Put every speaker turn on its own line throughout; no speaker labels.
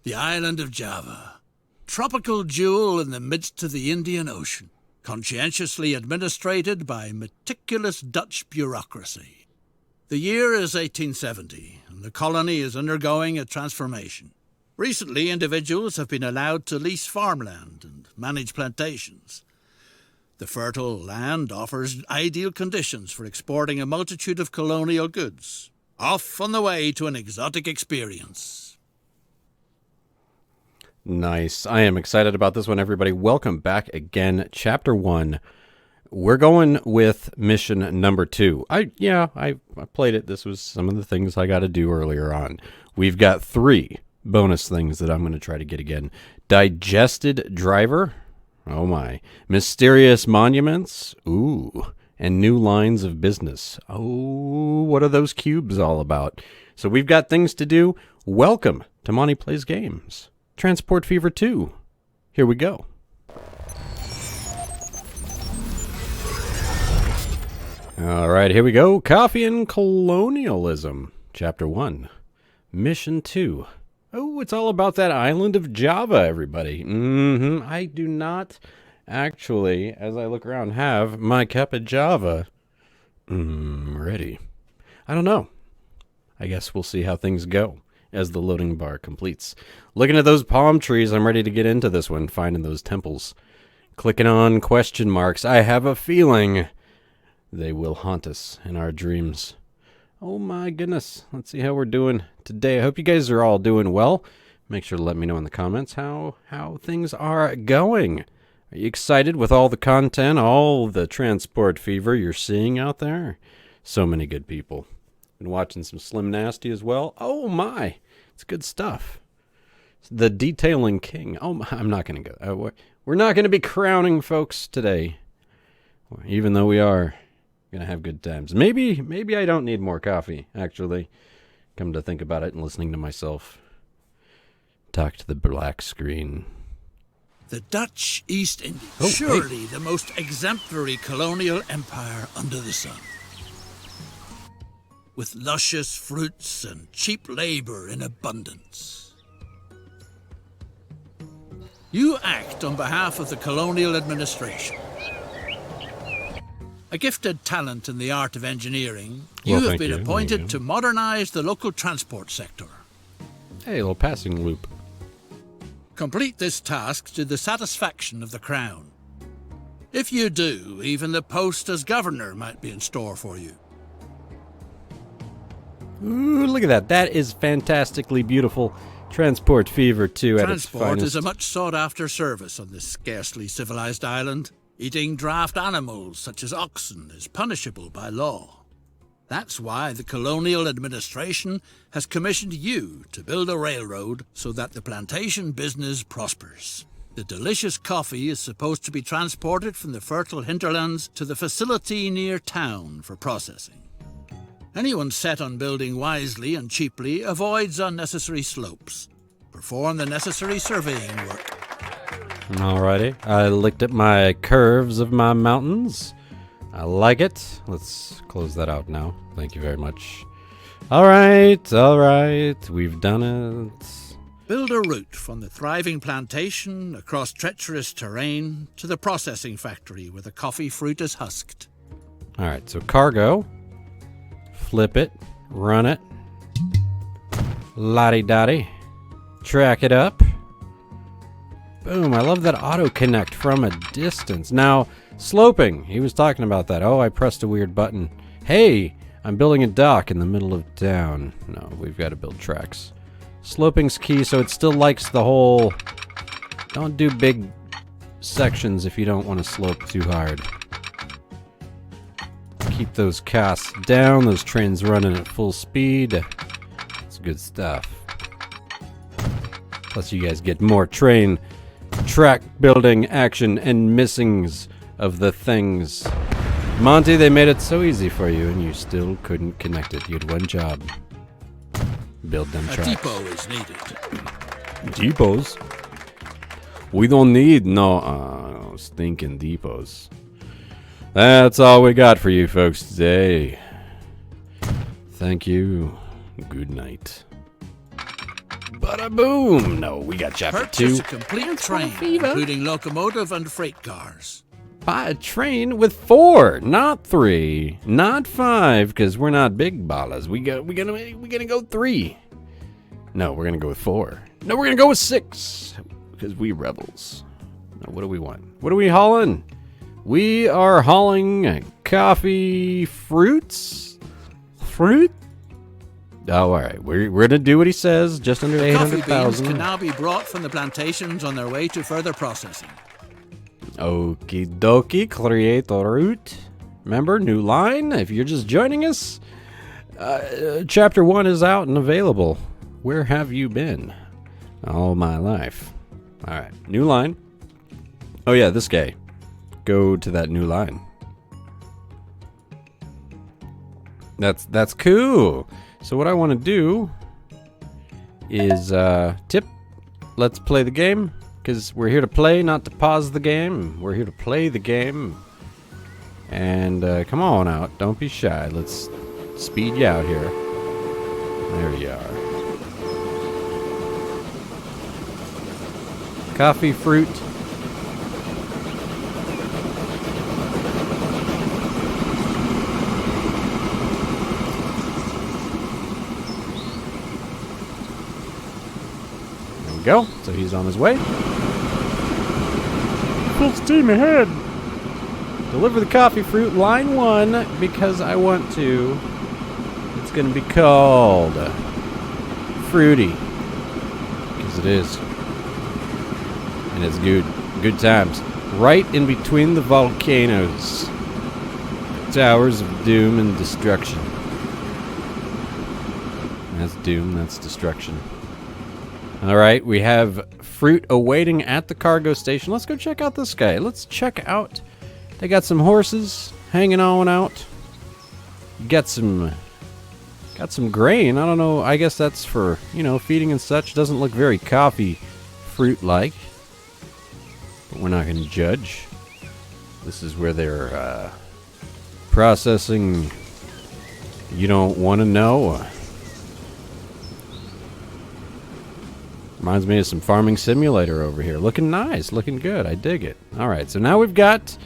The island of Java. Tropical jewel in the midst of the Indian Ocean. Conscientiously administrated by meticulous Dutch bureaucracy. The year is 1870, and the colony is undergoing a transformation. Recently, individuals have been allowed to lease farmland and manage plantations. The fertile land offers ideal conditions for exporting a multitude of colonial goods. Off on the way to an exotic experience.
Nice. I am excited about this one, everybody. Welcome back again. Chapter 1. We're going with mission number 2. I played it. This was some of the things I got to do earlier on. We've got 3 bonus things that I'm going to try to get again. Digested driver. Oh my. Mysterious monuments. Ooh. And new lines of business. Oh, what are those cubes all about? So we've got things to do. Welcome to Monte Plays Games. Transport Fever 2. Here we go. All right, here we go. Coffee and Colonialism. Chapter 1. Mission 2. Oh, it's all about that island of Java, everybody. I do not actually, as I look around, have my cup of Java ready. I don't know. I guess we'll see how things go as the loading bar completes. Looking at those palm trees, I'm ready to get into this one, finding those temples. Clicking on question marks. I have a feeling they will haunt us in our dreams. Oh my goodness. Let's see how we're doing today. I hope you guys are all doing well. Make sure to let me know in the comments how things are going. Are you excited with all the content, all the transport fever you're seeing out there? So many good people. Been watching some Slim Nasty as well. Oh my, it's good stuff. The Detailing King. Oh my, I'm not going to go. We're not going to be crowning folks today, even though we are going to have good times. Maybe I don't need more coffee, actually. Come to think about it and listening to myself talk to the black screen.
The Dutch East Indies. Surely the most exemplary colonial empire under the sun. With luscious fruits and cheap labor in abundance. You act on behalf of the colonial administration. A gifted talent in the art of engineering, you have been appointed to modernize the local transport sector.
Hey, a little passing loop.
Complete this task to the satisfaction of the Crown. If you do, even the post as governor might be in store for you.
Ooh, look at that. That is fantastically beautiful. Transport Fever 2 at its finest.
Transport is a much sought-after service on this scarcely civilized island. Eating draft animals such as oxen is punishable by law. That's why the colonial administration has commissioned you to build a railroad so that the plantation business prospers. The delicious coffee is supposed to be transported from the fertile hinterlands to the facility near town for processing. Anyone set on building wisely and cheaply avoids unnecessary slopes. Perform the necessary surveying work.
Alrighty, I looked at my curves of my mountains. I like it. Let's close that out now. Thank you very much. Alright, we've done it.
Build a route from the thriving plantation across treacherous terrain to the processing factory where the coffee fruit is husked.
Alright, so cargo. Flip it. Run it. Lottie-dottie. Track it up. Boom, I love that auto-connect from a distance. Now, sloping. He was talking about that. Oh, I pressed a weird button. Hey, I'm building a dock in the middle of town. No, we've got to build tracks. Sloping's key, so it still likes the whole... Don't do big sections if you don't want to slope too hard. Keep those costs down, those trains running at full speed. It's good stuff. Plus you guys get more track building action and missings of the things. Monte, they made it so easy for you and you still couldn't connect it. You had one job. Build them tracks.
A depot is needed.
Depots? We don't need no stinking depots. That's all we got for you folks today. Thank you. Good night. Bada boom! No, we got chapter
Purchase
2.
a complete
That's
train,
Fever.
including locomotive and freight cars.
Buy a train with 4, not 3, not 5, because we're not big ballas. We're gonna go 3. No, we're gonna go with 4. No, we're gonna go with 6, because we rebels. Now, what do we want? What are we hauling? We are hauling coffee fruits. Fruit? Oh, all right. We're gonna do what he says. Just under
The coffee beans
800,000.
can now be brought from the plantations on their way to further processing.
Okie dokie, create a route. Remember, new line. If you're just joining us, chapter 1 is out and available. Where have you been? All my life. All right, new line. Oh yeah, this guy. Go to that new line. That's cool. So what I want to do is tip. Let's play the game. Because we're here to play, not to pause the game. We're here to play the game. And come on out. Don't be shy. Let's speed you out here. There you are. Coffee, fruit. There we go. So he's on his way. Full steam ahead. Deliver the coffee fruit, line 1, because I want to. It's going to be called Fruity. Because it is. And it's good. Good times. Right in between the volcanoes. Towers of doom and destruction. That's doom, that's destruction. Alright, we have fruit awaiting at the cargo station. Let's go check out this guy. Let's check out. They got some horses hanging on out. Got some grain. I don't know. I guess that's for, feeding and such. Doesn't look very coffee fruit-like. But we're not going to judge. This is where they're processing. You don't want to know. Reminds me of some farming simulator over here. Looking nice, looking good. I dig it. All right, so now we've got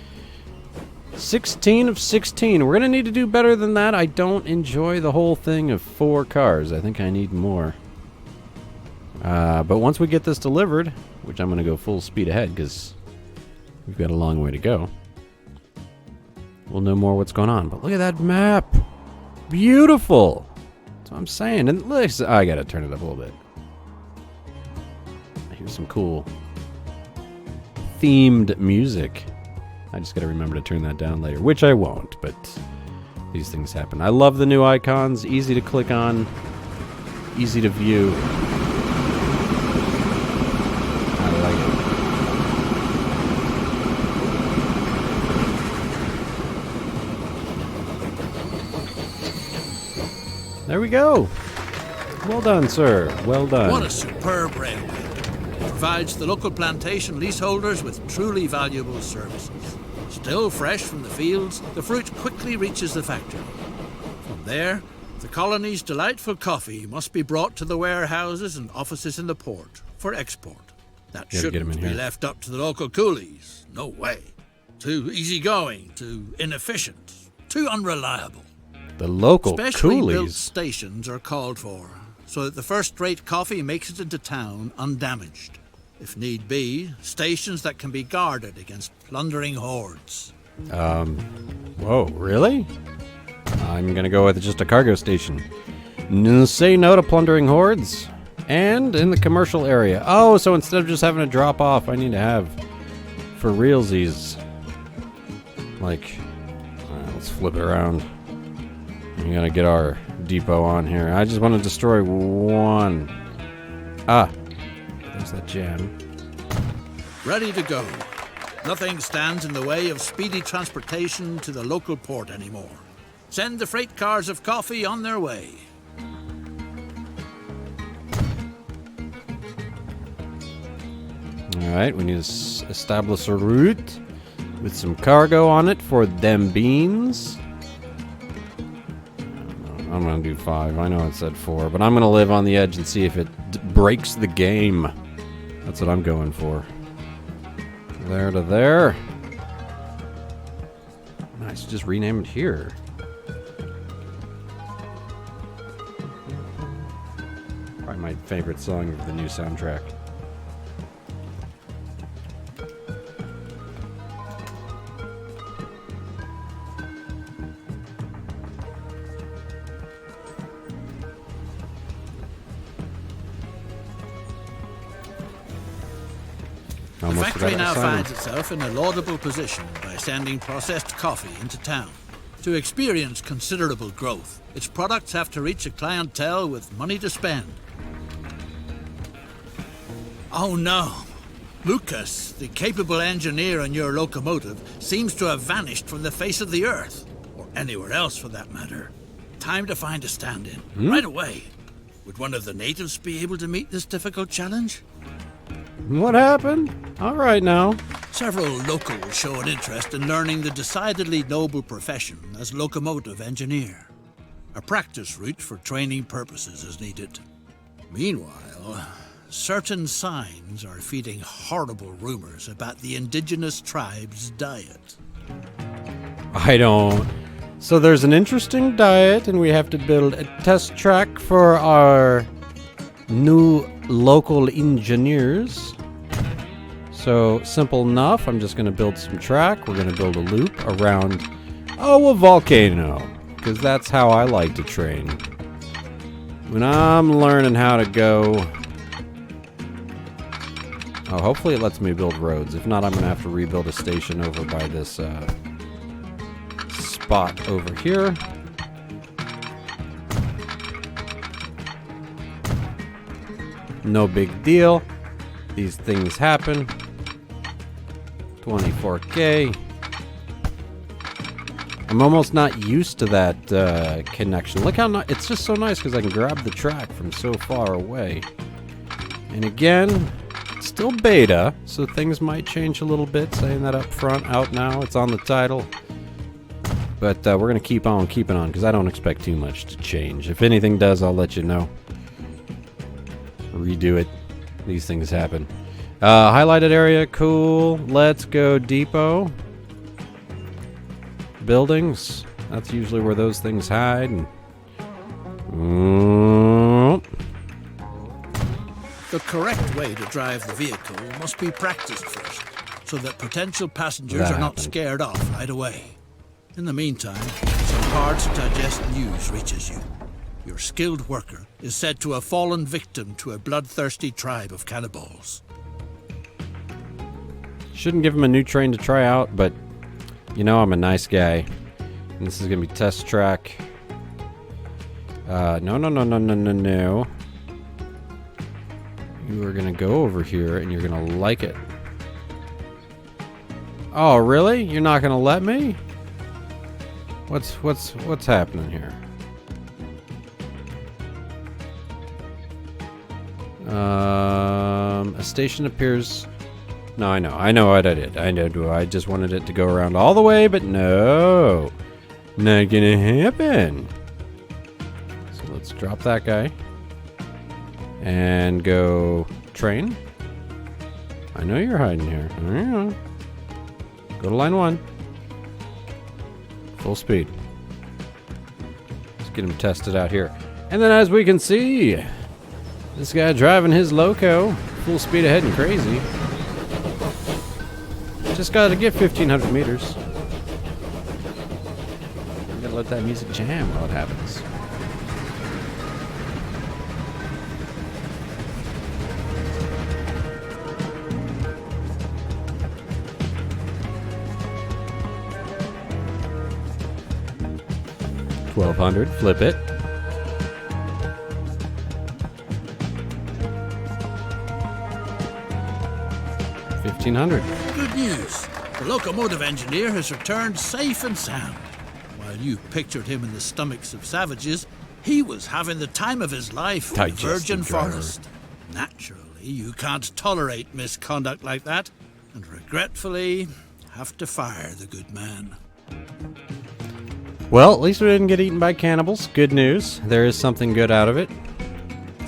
16 of 16. We're going to need to do better than that. I don't enjoy the whole thing of 4 cars. I think I need more. But once we get this delivered, which I'm going to go full speed ahead because we've got a long way to go, we'll know more what's going on. But look at that map. Beautiful. That's what I'm saying. And listen, I got to turn it up a little bit. Here's some cool themed music. I just gotta remember to turn that down later, which I won't, but these things happen. I love the new icons, easy to click on, easy to view. I like it. There we go. Well done, sir. Well done.
What a superb railway. It provides the local plantation leaseholders with truly valuable services. Still fresh from the fields, the fruit quickly reaches the factory. From there, the colony's delightful coffee must be brought to the warehouses and offices in the port for export. That shouldn't be left up to the local coolies. No way. Too easygoing, too inefficient, too unreliable.
The local
Specially
coolies.
built stations are called for, so that the first-rate coffee makes it into town undamaged. If need be, stations that can be guarded against plundering hordes.
Whoa, really? I'm gonna go with just a cargo station. Say no to plundering hordes. And in the commercial area. Oh, so instead of just having to drop off, I need to have for realsies. Like, let's flip it around. We gotta get our depot on here. I just want to destroy one. There's that jam.
Ready to go. Nothing stands in the way of speedy transportation to the local port anymore. Send the freight cars of coffee on their way.
Alright, we need to establish a route with some cargo on it for them beans. I'm gonna do 5. I know it said 4, but I'm gonna live on the edge and see if it breaks the game. That's what I'm going for. There to there. Nice, just rename it here. Probably my favorite song of the new soundtrack.
The factory now finds itself in a laudable position by sending processed coffee into town. To experience considerable growth, its products have to reach a clientele with money to spend. Oh no! Lucas, the capable engineer on your locomotive, seems to have vanished from the face of the earth. Or anywhere else for that matter. Time to find a stand-in. Right away. Would one of the natives be able to meet this difficult challenge?
What happened? All right now.
Several locals show an interest in learning the decidedly noble profession as locomotive engineer. A practice route for training purposes is needed. Meanwhile, certain signs are feeding horrible rumors about the indigenous tribe's diet.
I don't. So there's an interesting diet, and we have to build a test track for our new local engineers. So simple enough. I'm just going to build some track. We're going to build a loop around, a volcano, because that's how I like to train. When I'm learning how to go. Oh, hopefully it lets me build roads. If not, I'm going to have to rebuild a station over by this spot over here. No big deal. These things happen. 24K. I'm almost not used to that connection. Look how it's just so nice because I can grab the track from so far away. And again, it's still beta, so things might change a little bit. Saying that up front, out now, it's on the title. But we're going to keep on keeping on because I don't expect too much to change. If anything does, I'll let you know. Redo it. These things happen. Highlighted area, cool. Let's go depot. Buildings. That's usually where those things hide.
The correct way to drive the vehicle must be practiced first, so that potential passengers are not scared off right away. In the meantime, some hard-to-digest news reaches you. Your skilled worker is said to have fallen victim to a bloodthirsty tribe of cannibals.
Shouldn't give him a new train to try out, but you know I'm a nice guy. And this is going to be test track. No. You are going to go over here and you're going to like it. Oh, really? You're not going to let me? What's happening here? A station appears. No, I know what I did. I just wanted it to go around all the way, but no, not gonna happen. So let's drop that guy and go train. I know you're hiding here. Go to line 1. Full speed. Let's get him tested out here. And then as we can see, this guy driving his loco, full speed ahead and crazy. Just got to get 1,500 meters. I'm gonna let that music jam while it happens. $1,200, flip it. $1,500.
Good news. The locomotive engineer has returned safe and sound. While you pictured him in the stomachs of savages, he was having the time of his life in the virgin forest. Naturally, you can't tolerate misconduct like that, and regretfully have to fire the good man. Well,
at least we didn't get eaten by cannibals. Good news. There is something good out of it.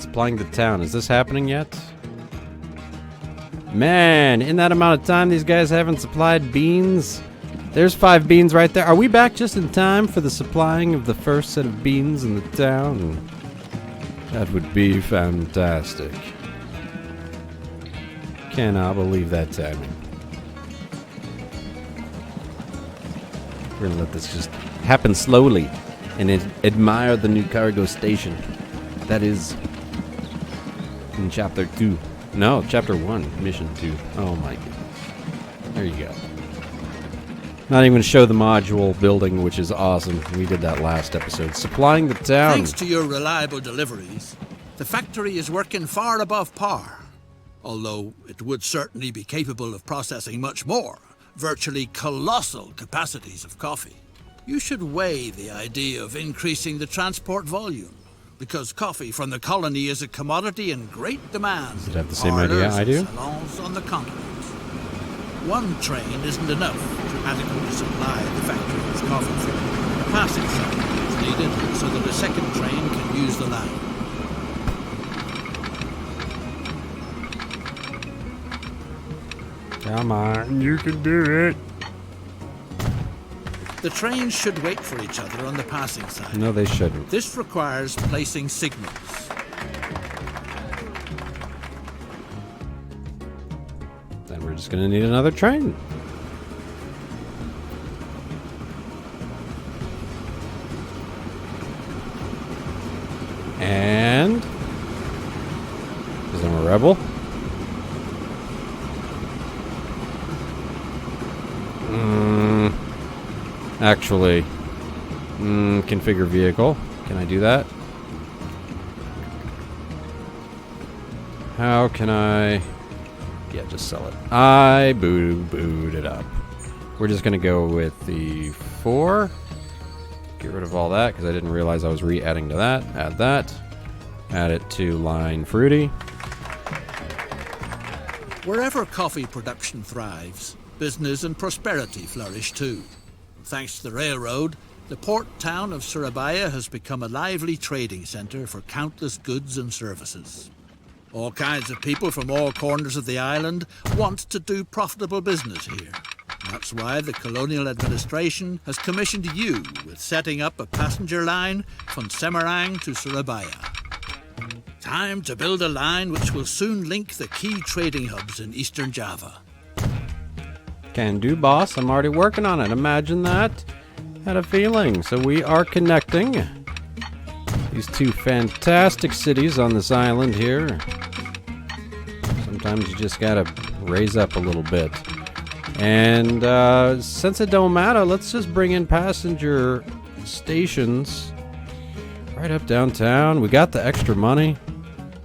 Supplying the town. Is this happening yet? Man, in that amount of time, these guys haven't supplied beans. There's 5 beans right there. Are we back just in time for the supplying of the first set of beans in the town? That would be fantastic. Cannot believe that timing. We're gonna let this just happen slowly and admire the new cargo station. That is in chapter 2. No, chapter 1, mission 2. Oh my goodness. There you go. Not even going to show the module building, which is awesome. We did that last episode. Supplying the town.
Thanks to your reliable deliveries, the factory is working far above par. Although it would certainly be capable of processing much more, virtually colossal capacities of coffee. You should weigh the idea of increasing the transport volume, because coffee from the colony is a commodity in great demand.
Does it have the same idea I do?
Salons on the continent. One train isn't enough to adequately supply the factory's coffee field. A passing train is needed so that a second train can use the line.
Come on, you can do it.
The trains should wait for each other on the passing side.
No, they shouldn't.
This requires placing signals.
Then we're just going to need another train. And... because I'm a rebel. Actually, configure vehicle. Can I do that? How can I... yeah, just sell it. I boot it up. We're just going to go with the 4. Get rid of all that because I didn't realize I was re-adding to that. Add that. Add it to line fruity.
Wherever coffee production thrives, business and prosperity flourish too. Thanks to the railroad, the port town of Surabaya has become a lively trading center for countless goods and services. All kinds of people from all corners of the island want to do profitable business here. That's why the Colonial Administration has commissioned you with setting up a passenger line from Semarang to Surabaya. Time to build a line which will soon link the key trading hubs in eastern Java.
Can do, boss. I'm already working on it. Imagine that. Had a feeling. So we are connecting these 2 fantastic cities on this island here. Sometimes you just gotta raise up a little bit. And since it don't matter, let's just bring in passenger stations right up downtown. We got the extra money.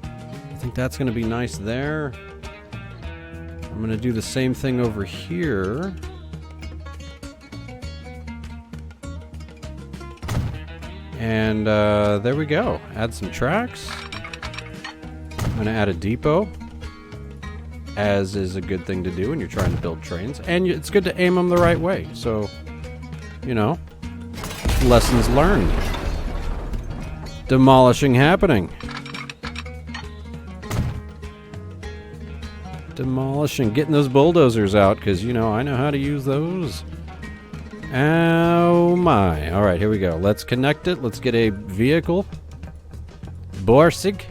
I think that's gonna be nice there. I'm going to do the same thing over here. And there we go. Add some tracks. I'm going to add a depot, as is a good thing to do when you're trying to build trains. And it's good to aim them the right way. So, you know, lessons learned. Demolishing happening. Demolishing, getting those bulldozers out, because, you know, I know how to use those. Oh my. All right, here we go. Let's connect it. Let's get a vehicle. Borsig.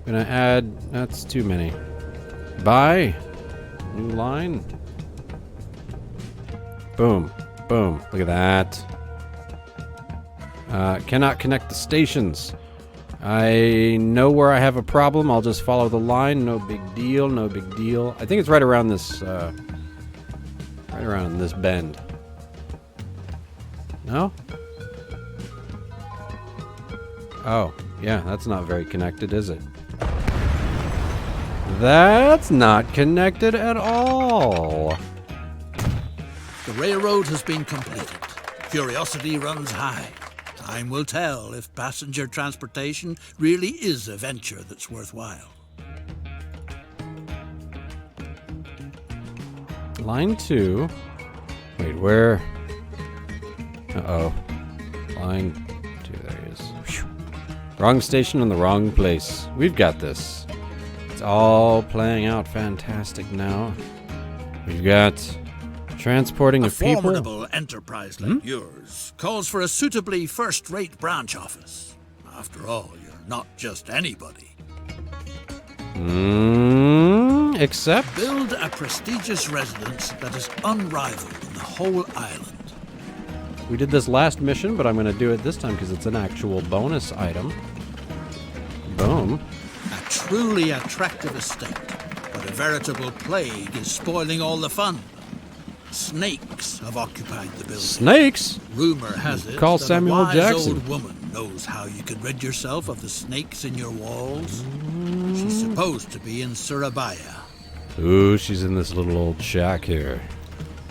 Gonna add, that's too many. Buy. New line. Boom. Boom. Look at that. Cannot connect the stations. I know where I have a problem. I'll just follow the line. No big deal. No big deal. I think it's right around this, right around this bend. No? Oh, yeah, that's not very connected, is it? That's not connected at all.
The railroad has been completed. Curiosity runs high. Time will tell if passenger transportation really is a venture that's worthwhile.
Line 2. Wait, where? Uh-oh. Line 2, there he is. Whew. Wrong station in the wrong place. We've got this. It's all playing out fantastic now. We've got transporting
A
of people.
formidable enterprise like yours calls for a suitably first-rate branch office. After all, you're not just anybody.
Except?
Build a prestigious residence that is unrivaled in the whole island.
We did this last mission, but I'm going to do it this time because it's an actual bonus item. Boom.
A truly attractive estate, but a veritable plague is spoiling all the fun. Snakes have occupied the building.
Snakes?
Rumor has it
Call
that
Samuel
a wise
Jackson.
old woman knows how you can rid yourself of the snakes in your walls. She's supposed to be in Surabaya.
Ooh, she's in this little old shack here.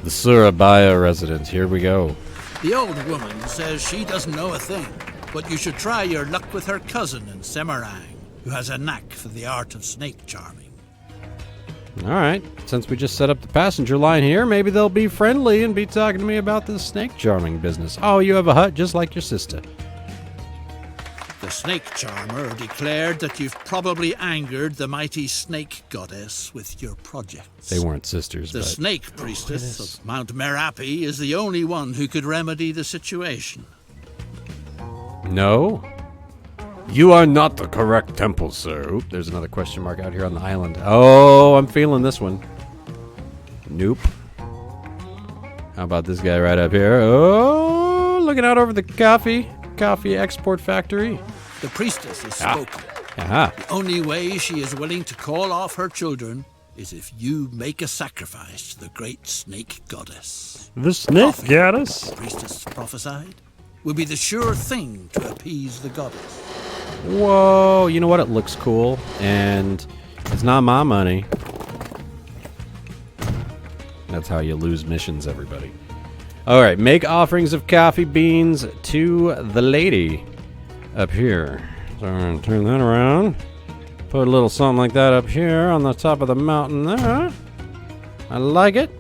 The Surabaya residence. Here we go.
The old woman says she doesn't know a thing, but you should try your luck with her cousin in Semarang, who has a knack for the art of snake charming.
All right. Since we just set up the passenger line here, maybe they'll be friendly and be talking to me about this snake charming business. Oh, you have a hut just like your sister.
The snake charmer declared that you've probably angered the mighty snake goddess with your projects.
They weren't sisters,
The
but...
snake priestess of Mount Merapi is the only one who could remedy the situation.
No? You are not the correct temple, sir. Oop, there's another question mark out here on the island. Oh, I'm feeling this one. Nope. How about this guy right up here? Oh, looking out over the coffee export factory.
The priestess has spoken.
Aha.
The only way she is willing to call off her children is if you make a sacrifice to the great snake goddess.
The snake
Coffee,
goddess?
the priestess prophesied, will be the sure thing to appease the goddess.
Whoa, you know what? It looks cool, and it's not my money. That's how you lose missions, everybody. All right, make offerings of coffee beans to the lady up here. So I'm going to turn that around. Put a little something like that up here on the top of the mountain there. I like it.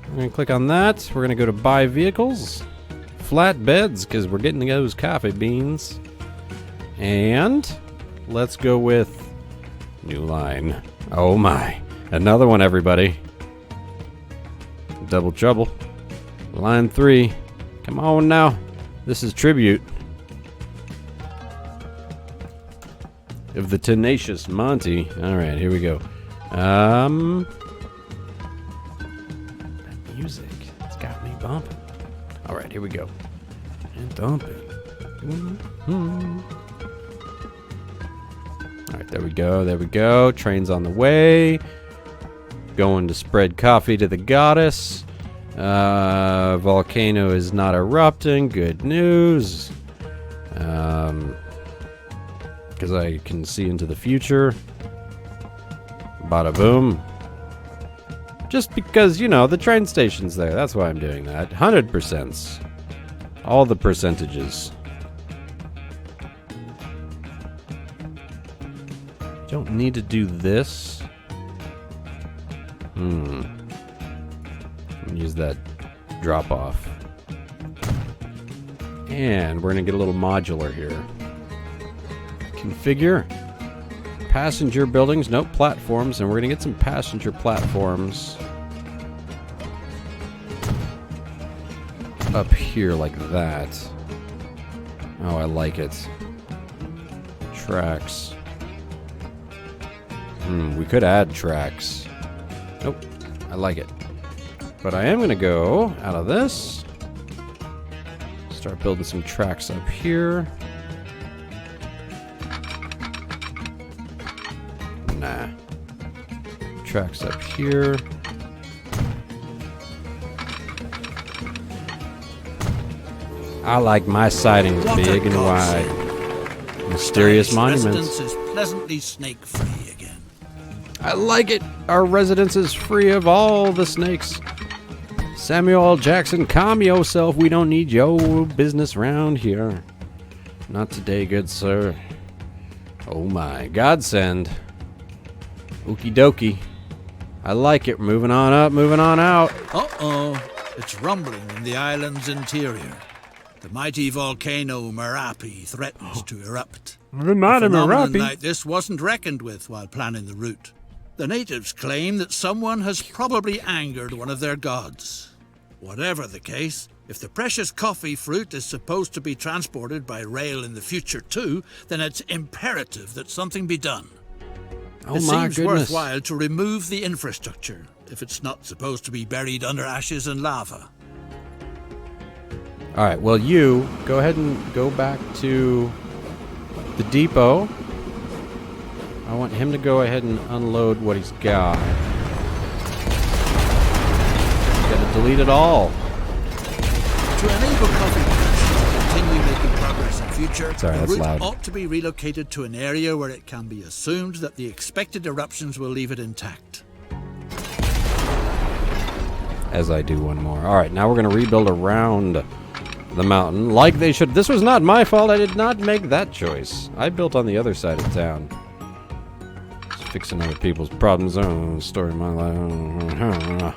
We're going to click on that. We're going to go to buy vehicles. Flatbeds, because we're getting those coffee beans. And let's go with new line. Oh my. Another one, everybody. Double trouble. Line 3. Come on now. This is tribute of the tenacious Monte. Alright, here we go. That music. It's got me bumping. Alright, here we go. And dumping. Alright, there we go. There we go. Train's on the way. Going to spread coffee to the goddess. Volcano is not erupting. Good news. Because I can see into the future. Bada boom. Just because, you know, the train station's there. That's why I'm doing that. 100%. All the percentages. Don't need to do this. Use that drop off. And we're going to get a little modular here. Configure. Passenger buildings. Nope, platforms. And we're going to get some passenger platforms up here like that. Oh, I like it. Tracks. We could add tracks. Nope, I like it. But I am going to go out of this. Start building some tracks up here. Nah. Tracks up here. I like my sidings
What a
big and
godsend.
wide. Mysterious monuments.
Residence is pleasantly snake-free again.
I like it. Our residence is free of all the snakes. Samuel L. Jackson, calm yourself. We don't need your business round here. Not today, good sir. Oh my, godsend. Okie dokie. I like it. Moving on up, moving on out.
Uh-oh. It's rumbling in the island's interior. The mighty volcano Merapi threatens to erupt.
The
A
mighty
phenomenon
Merapi.
like this wasn't reckoned with while planning the route. The natives claim that someone has probably angered one of their gods. Whatever the case, if the precious coffee fruit is supposed to be transported by rail in the future too, then it's imperative that something be done.
Oh
It
my
seems
goodness.
worthwhile to remove the infrastructure if it's not supposed to be buried under ashes and lava.
All right, well, you go ahead and go back to the depot. I want him to go ahead and unload what he's got. Gotta delete it all.
To enable coffee production to continue making progress in future,
Sorry,
the
that's
route
loud.
ought to be relocated to an area where it can be assumed that the expected eruptions will leave it intact.
As I do one more. All right, now we're going to rebuild around the mountain like they should. This was not my fault. I did not make that choice. I built on the other side of town. Just fixing other people's problems. Oh, story of my life.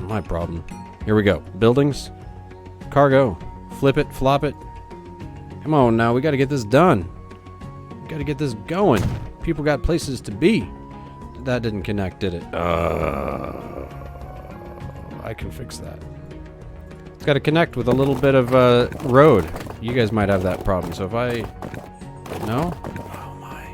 My problem. Here we go. Buildings. Cargo. Flip it. Flop it. Come on now. We got to get this done. We got to get this going. People got places to be. That didn't connect, did it? I can fix that. It's got to connect with a little bit of road. You guys might have that problem. So if I... No? Oh my.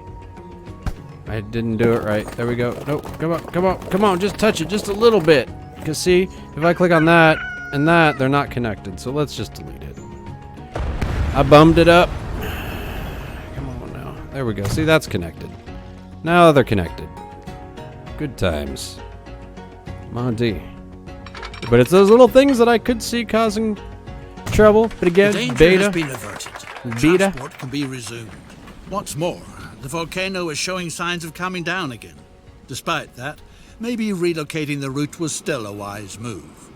I didn't do it right. There we go. Nope. Come on. Come on. Come on. Just touch it just a little bit. Because see, if I click on that and that, they're not connected. So let's just delete it. I bummed it up. Come on now. There we go. See, that's connected. Now they're connected. Good times. Monte. But it's those little things that I could see causing trouble. But again,
The danger
beta.
has been averted.
Beta.
Transport can be resumed. What's more, the volcano is showing signs of calming down again. Despite that, maybe relocating the route was still a wise move.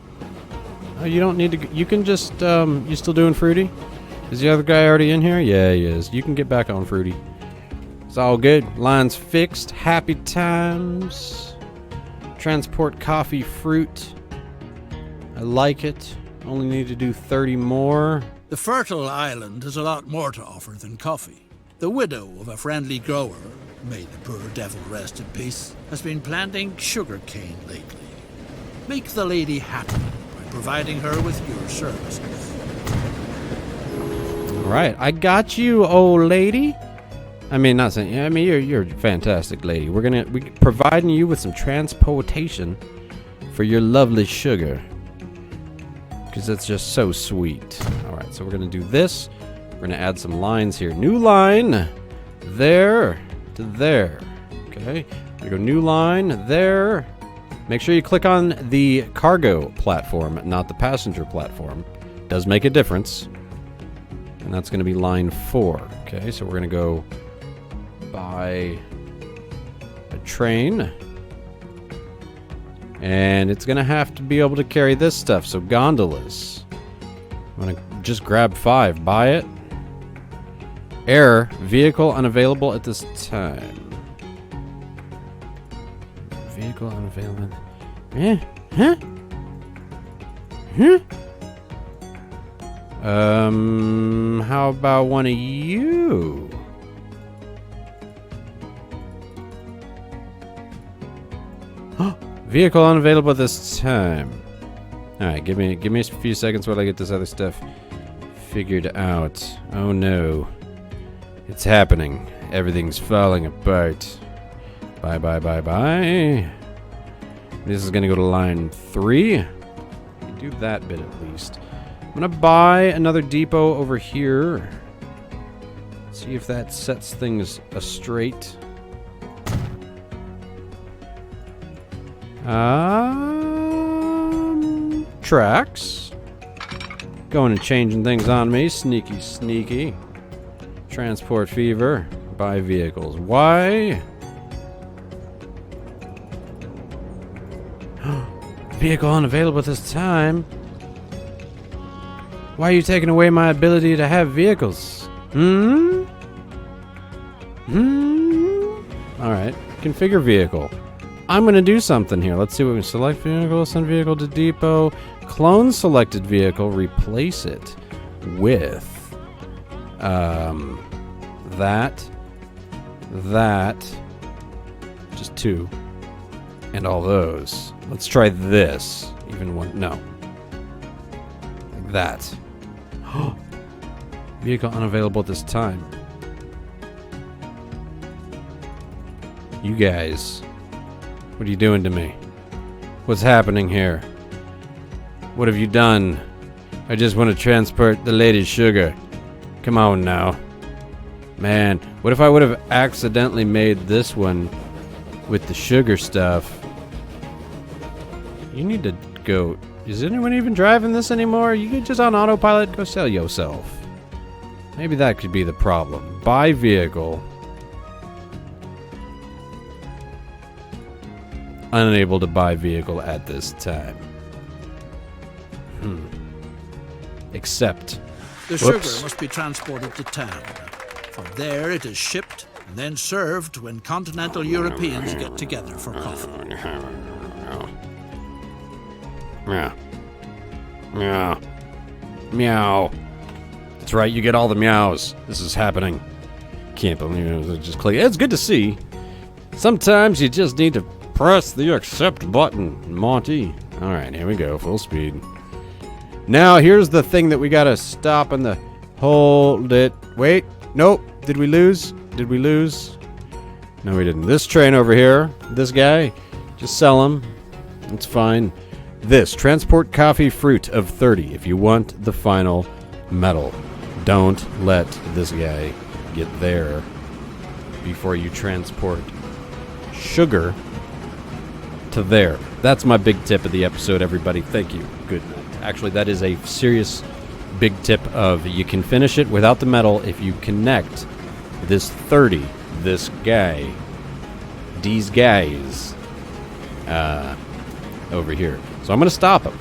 Oh, you don't need to. You can just. You still doing Fruity? Is the other guy already in here? Yeah, he is. You can get back on Fruity. It's all good. Lines fixed. Happy times. Transport coffee fruit. I like it. Only need to do 30 more.
The fertile island has a lot more to offer than coffee. The widow of a friendly grower, may the poor devil rest in peace, has been planting sugarcane lately. Make the lady happy by providing her with your services.
All right, I got you, old lady. I mean, not saying. I mean, you're a fantastic lady. We're providing you with some transportation for your lovely sugar, because it's just so sweet. All right, so we're gonna do this. We're gonna add some lines here. New line, there to there. Okay, we go new line there. Make sure you click on the cargo platform, not the passenger platform. Does make a difference. And that's going to be line 4. Okay, so we're going to go by a train. And it's going to have to be able to carry this stuff. So gondolas. I'm going to just grab 5. Buy it. Error. Vehicle unavailable at this time. Vehicle unavailable. Huh? How about one of you? Vehicle unavailable this time. Alright, give me a few seconds while I get this other stuff figured out. Oh no. It's happening. Everything's falling apart. Bye. This is gonna go to line 3. Do that bit at least. I'm gonna buy another depot over here. See if that sets things straight. Tracks. Going and changing things on me. Sneaky. Transport fever. Buy vehicles. Why? Vehicle unavailable at this time. Why are you taking away my ability to have vehicles? Alright. Configure vehicle. I'm going to do something here. Let's see what we select vehicle, send vehicle to depot, clone selected vehicle, replace it with that, just 2, and all those. Let's try this. Even one, no. Like that. Vehicle unavailable at this time. You guys, what are you doing to me? What's happening here? What have you done? I just want to transport the lady's sugar. Come on now. Man, what if I would have accidentally made this one with the sugar stuff? You need to go. Is anyone even driving this anymore? You could just on autopilot go sell yourself. Maybe that could be the problem. Buy vehicle. Unable to buy vehicle at this time. Except.
The sugar must be transported to town. From there it is shipped and then served when continental Europeans get together for coffee.
Meow. Meow. Meow. That's right, you get all the meows. This is happening. Can't believe it. Just click. It's good to see. Sometimes you just need to press the accept button, Monte. Alright, here we go. Full speed. Now, here's the thing that we gotta stop and the hold it. Wait. Nope. Did we lose? Did we lose? No, we didn't. This train over here. This guy. Just sell him. It's fine. This. Transport coffee fruit of 30 if you want the final medal. Don't let this guy get there before you transport sugar to there. That's my big tip of the episode, everybody. Thank you. Good night. Actually, that is a serious big tip of you can finish it without the medal if you connect this 30, this guy, these guys, over here. So I'm going to stop him.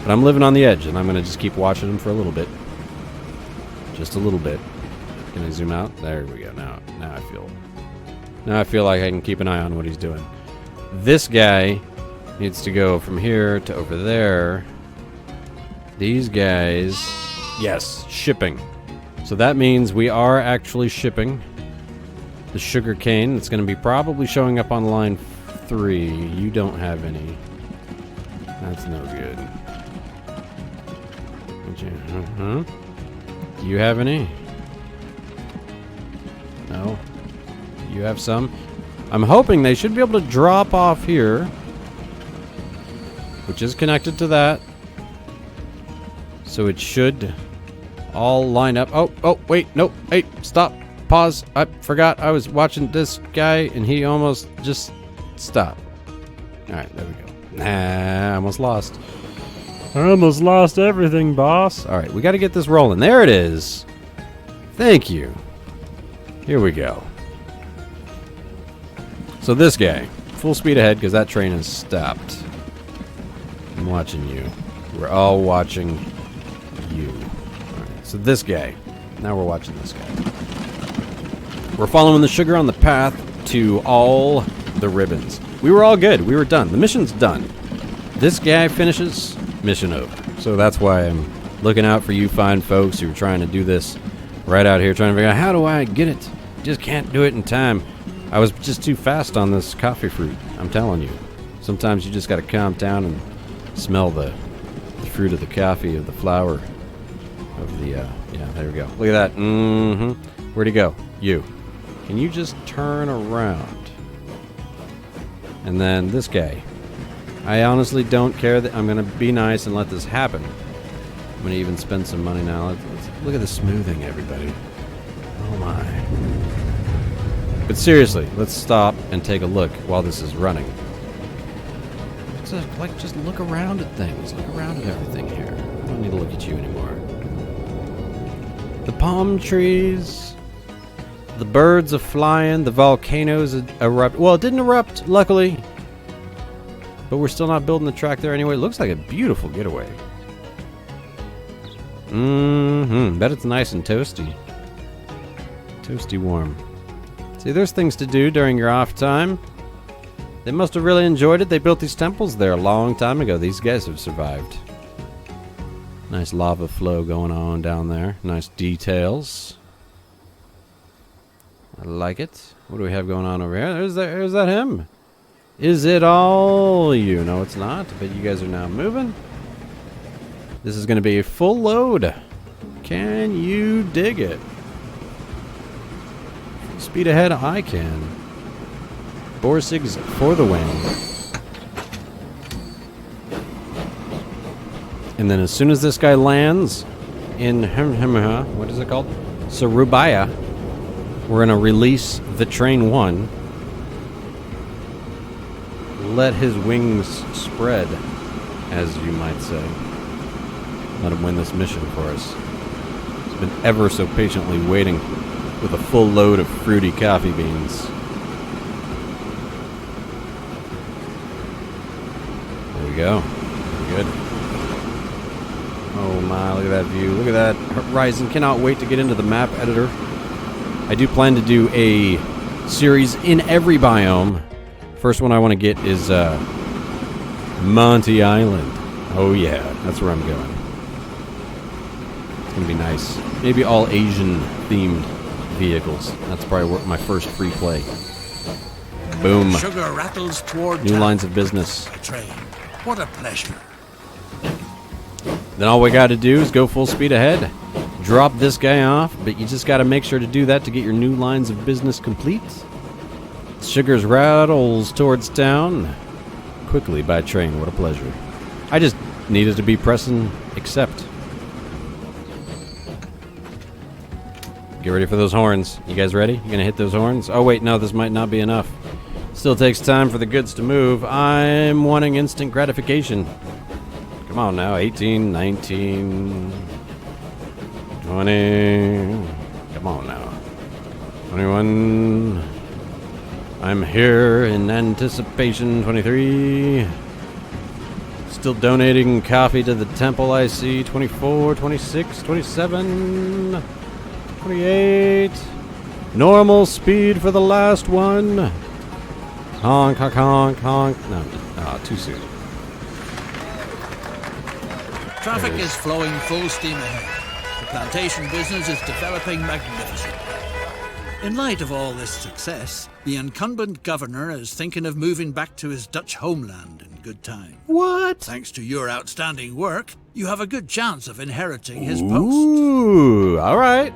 But I'm living on the edge, and I'm going to just keep watching him for a little bit. Just a little bit. Can I zoom out? There we go. Now I feel like I can keep an eye on what he's doing. This guy needs to go from here to over there. These guys, yes, shipping. So that means we are actually shipping the sugar cane. It's going to be probably showing up on line 3. You don't have any. That's no good. Do you have any? No. You have some? I'm hoping they should be able to drop off here, which is connected to that. So it should all line up. Oh, wait, nope. Hey, stop. Pause. I forgot I was watching this guy and he almost just stopped. Alright, there we go. Nah, I almost lost. I almost lost everything, boss. Alright, we got to get this rolling. There it is. Thank you. Here we go. So this guy, full speed ahead because that train has stopped. I'm watching you. We're all watching you. Alright, so this guy. Now we're watching this guy. We're following the sugar on the path to all the ribbons. We were all good. We were done. The mission's done. This guy finishes, mission over. So that's why I'm looking out for you fine folks who are trying to do this right out here, trying to figure out how do I get it? Just can't do it in time. I was just too fast on this coffee fruit. I'm telling you. Sometimes you just got to calm down and smell the fruit of the coffee, of the flower, of the, yeah, there we go. Look at that. Where'd he go? You. Can you just turn around? And then this guy. I honestly don't care that I'm going to be nice and let this happen. I'm going to even spend some money now. Let's look at the smoothing, everybody. Oh my. But seriously, let's stop and take a look while this is running. Just look around at things. Look around at everything here. I don't need to look at you anymore. The palm trees. The birds are flying. The volcanoes erupt. Well, it didn't erupt, luckily. But we're still not building the track there anyway. It looks like a beautiful getaway. Bet it's nice and toasty. Toasty warm. See, there's things to do during your off time. They must have really enjoyed it. They built these temples there a long time ago. These guys have survived. Nice lava flow going on down there. Nice details. I like it. What do we have going on over here? Is that him? Is it all you? No, it's not. But you guys are now moving. This is going to be a full load. Can you dig it? Speed ahead, I can. Borsigs for the win. And then as soon as this guy lands in what is it called? Surubaya, we're going to release the train 1. Let his wings spread, as you might say. Let him win this mission for us. He's been ever so patiently waiting with a full load of fruity coffee beans. There we go. Good. Oh my, look at that view. Look at that horizon. Cannot wait to get into the map editor. I do plan to do a series in every biome. First one I want to get is Monte Island. Oh yeah, that's where I'm going. It's going to be nice. Maybe all Asian themed vehicles. That's probably my first free play. Boom.
Sugar rattles toward
New lines of business.
Train. What a pleasure.
Then all we got to do is go full speed ahead. Drop this guy off, but you just got to make sure to do that to get your new lines of business complete. Sugar's rattles towards town. Quickly by train. What a pleasure. I just needed to be pressing accept. Get ready for those horns. You guys ready? You gonna hit those horns? Oh wait, no, this might not be enough. Still takes time for the goods to move. I'm wanting instant gratification. Come on now, 18, 19, 20. Come on now. 21. I'm here in anticipation. 23. Still donating coffee to the temple, I see. 24, 26, 27, 28. Normal speed for the last one. Honk, honk, honk, honk. No, too soon.
Traffic is flowing full steam ahead. The plantation business is developing magnificently. In light of all this success, the incumbent governor is thinking of moving back to his Dutch homeland in good time.
What?
Thanks to your outstanding work, you have a good chance of inheriting his post.
Ooh, all right.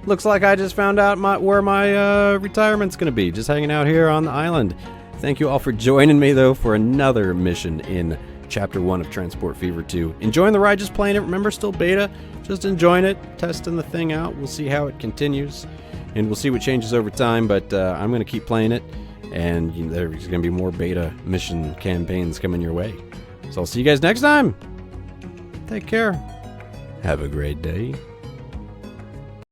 Looks like I just found out where my retirement's going to be, just hanging out here on the island. Thank you all for joining me, though, for another mission in Chapter 1 of Transport Fever 2. Enjoying the ride, just playing it. Remember, still beta. Just enjoying it, testing the thing out. We'll see how it continues, and we'll see what changes over time, but I'm going to keep playing it, and there's going to be more beta mission campaigns coming your way. So I'll see you guys next time. Take care. Have a great day.